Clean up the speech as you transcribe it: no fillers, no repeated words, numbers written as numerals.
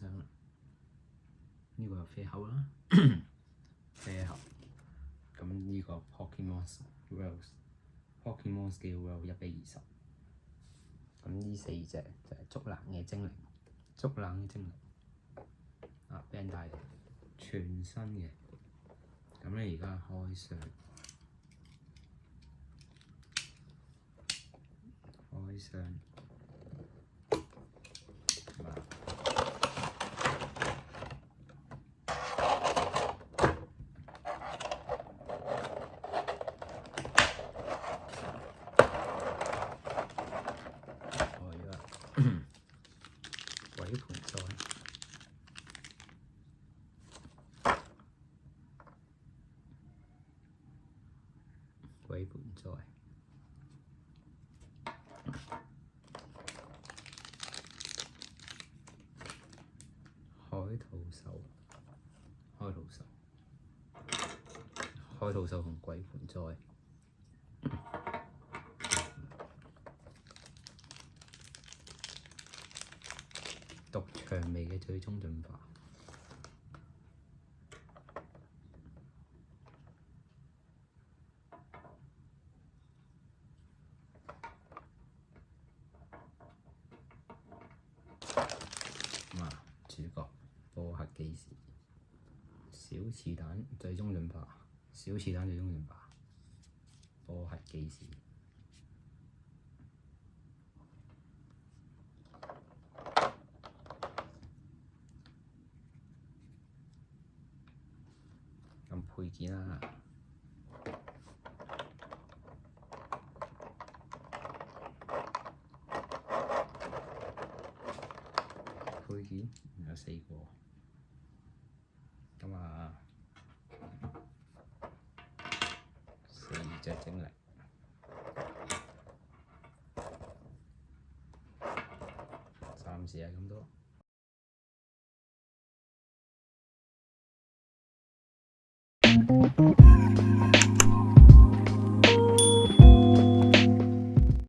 箱啦。呢個係飛猴啦，飛猴。咁呢個 Pokemon World 嘅 World 1:20。咁呢4隻就係竹冷嘅精靈，俾人帶嚟全新嘅。咁咧而家開箱，鬼盆栽，海兔獸同鬼盆栽，獨薔薇嘅最終進化。主角波克基士，小刺蛋最終進化，波克基士。咁配件啦，配件有4個，咁4隻精靈，暫時係咁多。